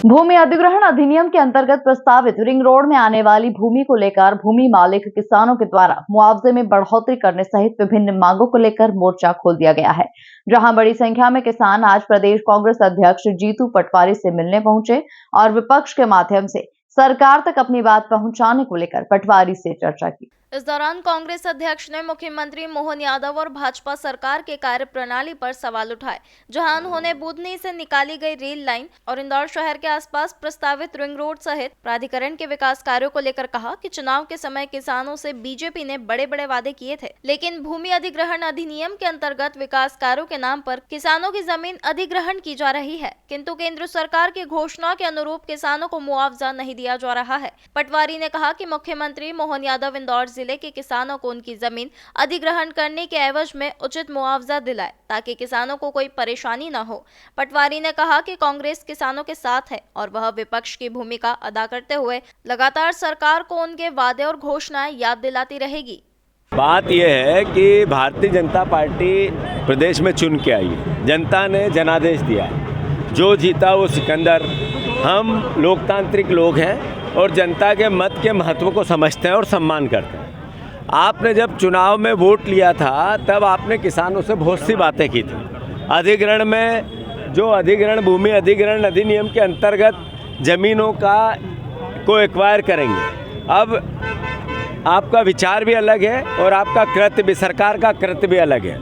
भूमि अधिग्रहण अधिनियम के अंतर्गत प्रस्तावित रिंग रोड में आने वाली भूमि को लेकर भूमि मालिक किसानों के द्वारा मुआवजे में बढ़ोतरी करने सहित विभिन्न मांगों को लेकर मोर्चा खोल दिया गया है, जहां बड़ी संख्या में किसान आज प्रदेश कांग्रेस अध्यक्ष जीतू पटवारी से मिलने पहुंचे और विपक्ष के माध्यम से सरकार तक अपनी बात पहुंचाने को लेकर पटवारी से चर्चा की। इस दौरान कांग्रेस अध्यक्ष ने मुख्यमंत्री मोहन यादव और भाजपा सरकार के कार्यप्रणाली पर सवाल उठाए, जहां उन्होंने बुधनी से निकाली गई रेल लाइन और इंदौर शहर के आसपास प्रस्तावित रिंग रोड सहित प्राधिकरण के विकास कार्यों को लेकर कहा कि चुनाव के समय किसानों से बीजेपी ने बड़े बड़े वादे किए थे, लेकिन भूमि अधिग्रहण अधिनियम के अंतर्गत विकास कार्यों के नाम पर किसानों की जमीन अधिग्रहण की जा रही है, किंतु केंद्र सरकार की घोषणा के अनुरूप किसानों को मुआवजा नहीं दिया जा रहा है। पटवारी ने कहा कि मुख्यमंत्री मोहन यादव इंदौर जिले के किसानों को उनकी जमीन अधिग्रहण करने के एवज में उचित मुआवजा दिलाए ताकि किसानों को कोई परेशानी न हो। पटवारी ने कहा कि कांग्रेस किसानों के साथ है और वह विपक्ष की भूमिका अदा करते हुए लगातार सरकार को उनके वादे और घोषणाएं याद दिलाती रहेगी। बात यह है कि भारतीय जनता पार्टी प्रदेश में चुन के आई है, जनता ने जनादेश दिया है, जो जीता वो सिकंदर। हम लोकतांत्रिक लोग हैं और जनता के मत के महत्व को समझते हैं और सम्मान करते हैं। आपने जब चुनाव में वोट लिया था तब आपने किसानों से बहुत सी बातें की थी। अधिग्रहण में जो भूमि अधिग्रहण अधिनियम के अंतर्गत ज़मीनों को एक्वायर करेंगे, अब आपका विचार भी अलग है और आपका कृत्य भी, सरकार का कृत्य भी अलग है।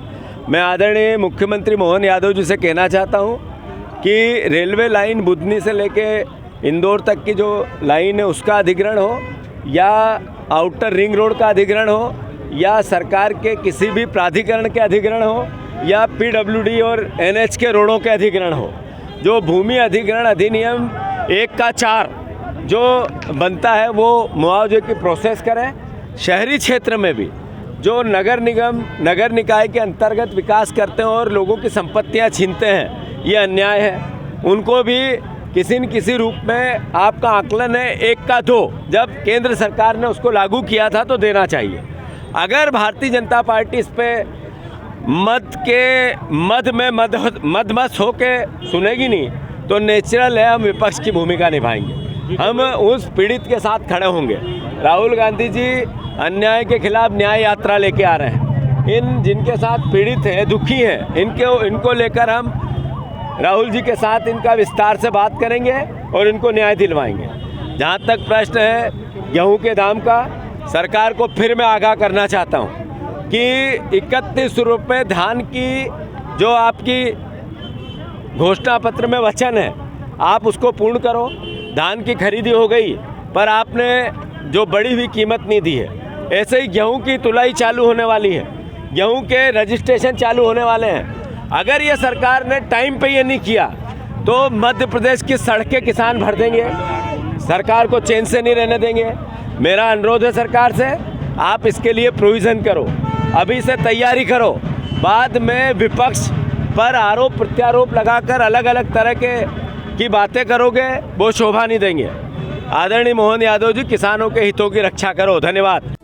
मैं आदरणीय मुख्यमंत्री मोहन यादव जी से कहना चाहता हूँ कि रेलवे लाइन बुधनी से लेके इंदौर तक की जो लाइन है उसका अधिग्रहण हो, या आउटर रिंग रोड का अधिग्रहण हो, या सरकार के किसी भी प्राधिकरण के अधिग्रहण हो, या पीडब्ल्यूडी और एनएच के रोडों के अधिग्रहण हो, जो भूमि अधिग्रहण अधिनियम 1/4 जो बनता है वो मुआवजे की प्रोसेस करें। शहरी क्षेत्र में भी जो नगर निगम नगर निकाय के अंतर्गत विकास करते हैं और लोगों की संपत्तियां छीनते हैं, ये अन्याय है। उनको भी किसी न किसी रूप में आपका आकलन है 1/2 जब केंद्र सरकार ने उसको लागू किया था तो देना चाहिए। अगर भारतीय जनता पार्टी इस पे मदमस्त होके सुनेगी नहीं तो नेचुरल है हम विपक्ष की भूमिका निभाएंगे, हम उस पीड़ित के साथ खड़े होंगे। राहुल गांधी जी अन्याय के खिलाफ न्याय यात्रा लेके आ रहे हैं, जिनके साथ पीड़ित हैं, दुखी हैं, इनको लेकर हम राहुल जी के साथ इनका विस्तार से बात करेंगे और इनको न्याय दिलवाएंगे। जहाँ तक प्रश्न है गेहूं के दाम का, सरकार को फिर मैं आगाह करना चाहता हूँ कि 31 रुपये धान की जो आपकी घोषणा पत्र में वचन है आप उसको पूर्ण करो। धान की खरीदी हो गई पर आपने जो बढ़ी हुई कीमत नहीं दी है। ऐसे ही गेहूं की तुलाई चालू होने वाली है, गेहूं के रजिस्ट्रेशन चालू होने वाले हैं। अगर ये सरकार ने टाइम पे ये नहीं किया तो मध्य प्रदेश की सड़कें किसान भर देंगे, सरकार को चैन से नहीं रहने देंगे। मेरा अनुरोध है सरकार से, आप इसके लिए प्रोविज़न करो, अभी से तैयारी करो। बाद में विपक्ष पर आरोप प्रत्यारोप लगाकर अलग अलग तरह की बातें करोगे, वो शोभा नहीं देंगे। आदरणीय मोहन यादव जी, किसानों के हितों की रक्षा करो। धन्यवाद।